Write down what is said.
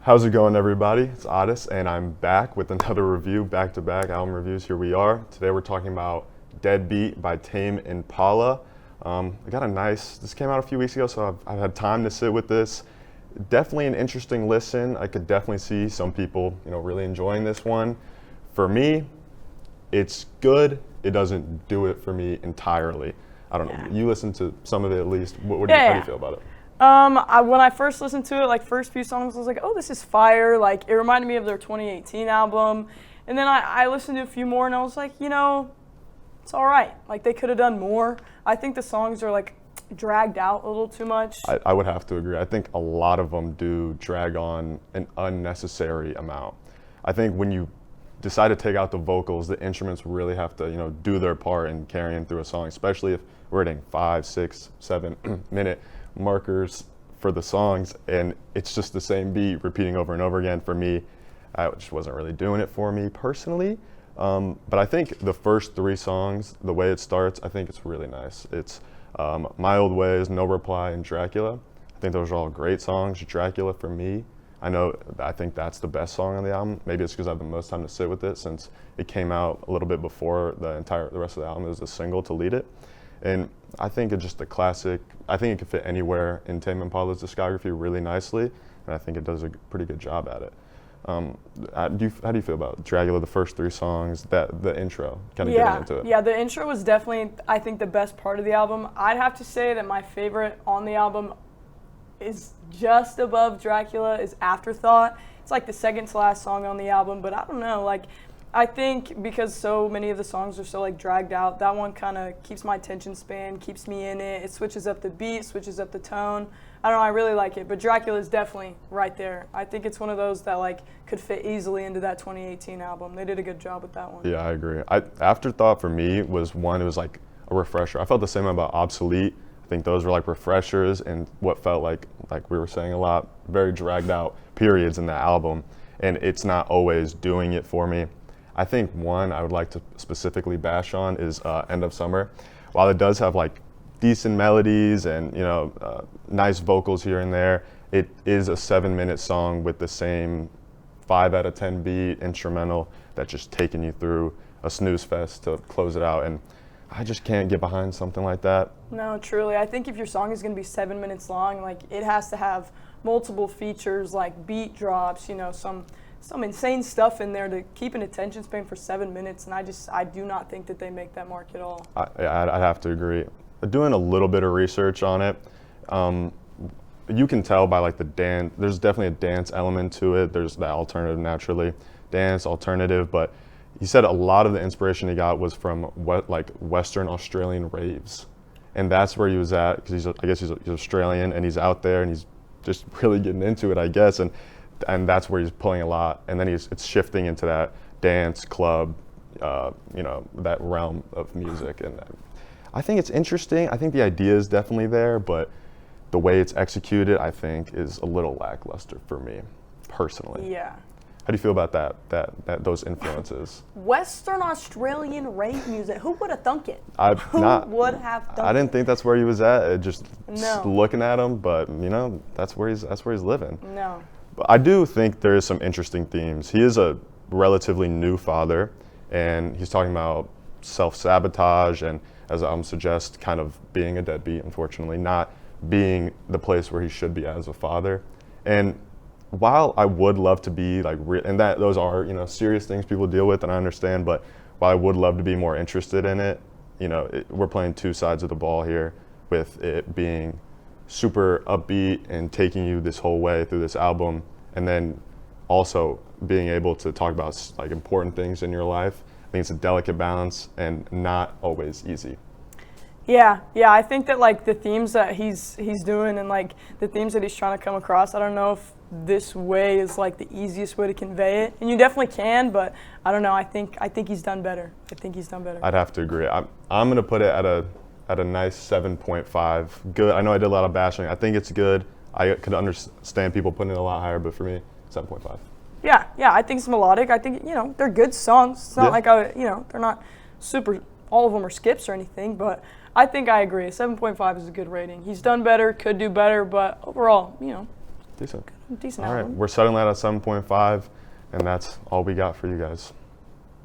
How's it going, everybody? It's Otis, and I'm back with another review, back-to-back album reviews. Here we are. Today we're talking about Deadbeat by Tame Impala. This came out a few weeks ago, so I've had time to sit with this. Definitely an interesting listen. I could definitely see some people, really enjoying this one. For me, it's good. It doesn't do it for me entirely. I don't know. You listened to some of it at least. How do you feel about it? When I first listened to it, first few songs, I was like, oh, this is fire. It reminded me of their 2018 album. And then I listened to a few more, and I was like, it's all right. They could have done more. I think the songs are, dragged out a little too much. I would have to agree. I think a lot of them do drag on an unnecessary amount. I think when you decide to take out the vocals, the instruments really have to, do their part in carrying through a song, especially if we're hitting 5, 6, 7 minute markers for the songs, and it's just the same beat repeating over and over again. For me, it just wasn't really doing it for me personally. But I think the first 3 songs, the way it starts, I think it's really nice. It's My Old Ways, No Reply, and Dracula. I think those are all great songs. Dracula, for me, I think that's the best song on the album. Maybe it's because I have the most time to sit with it since it came out a little bit before the rest of the album. It was a single to lead it. And I think it's just a classic. I think it could fit anywhere in Tame Impala's discography really nicely, and I think it does a pretty good job at it. How do you feel about Dracula, the first 3 songs, the intro, kind of getting into it? Yeah, the intro was definitely, I think, the best part of the album. I'd have to say that my favorite on the album is just above Dracula, is Afterthought. It's the second to last song on the album, but I don't know, I think because so many of the songs are so dragged out, that one kind of keeps my attention span, keeps me in it. It switches up the beat, switches up the tone. I don't know, I really like it, but Dracula is definitely right there. I think it's one of those that could fit easily into that 2018 album. They did a good job with that one. Yeah, I agree. Afterthought for me was one. It was a refresher. I felt the same about Obsolete. I think those were refreshers and what felt like we were saying a lot, very dragged out periods in that album, and it's not always doing it for me. I think one I would like to specifically bash on is End of Summer. While it does have decent melodies and nice vocals here and there, it is a 7-minute song with the same 5 out of 10 beat instrumental that's just taking you through a snooze fest to close it out, and I just can't get behind something like that. No, truly. I think if your song is going to be 7 minutes long, it has to have multiple features beat drops, some insane stuff in there to keep an attention span for 7 minutes, and I do not think that they make that mark at all. I'd have to agree. Doing a little bit of research on it, you can tell by the dance. There's definitely a dance element to it. There's the alternative, naturally, dance alternative. But he said a lot of the inspiration he got was from Western Australian raves, and that's where he was at because I guess he's Australian and he's out there and he's just really getting into it, I guess, and that's where he's pulling a lot. And then it's shifting into that dance club, that realm of music. And I think it's interesting. I think the idea is definitely there, but the way it's executed, I think, is a little lackluster for me, personally. Yeah. How do you feel about that those influences? Western Australian rave music. Who would have thunk it? Who would have thunk it? I didn't think that's where he was at. Just No. looking at him, but that's where he's living. No. But I do think there is some interesting themes. He is a relatively new father, and he's talking about self-sabotage and, as I'm suggest, kind of being a deadbeat, unfortunately, not being the place where he should be as a father. And while I would love to be and that those are serious things people deal with, and I understand, but while I would love to be more interested in it, we're playing 2 sides of the ball here, with it being super upbeat and taking you this whole way through this album, and then also being able to talk about important things in your life. I think it's a delicate balance and not always easy. Yeah, I think that the themes that he's doing and the themes that he's trying to come across, I don't know if this way is the easiest way to convey it, and you definitely can, but I don't know. I think he's done better. I'd have to agree. I'm gonna put it at a nice 7.5. Good. I know I did a lot of bashing. I think it's good. I could understand people putting it a lot higher, but for me, 7.5. Yeah, I think it's melodic. I think they're good songs. It's not they're not super. All of them are skips or anything, but I think I agree. 7.5 is a good rating. He's done better, could do better, but overall, decent. Decent All right, album. we're setting that at 7.5, and that's all we got for you guys.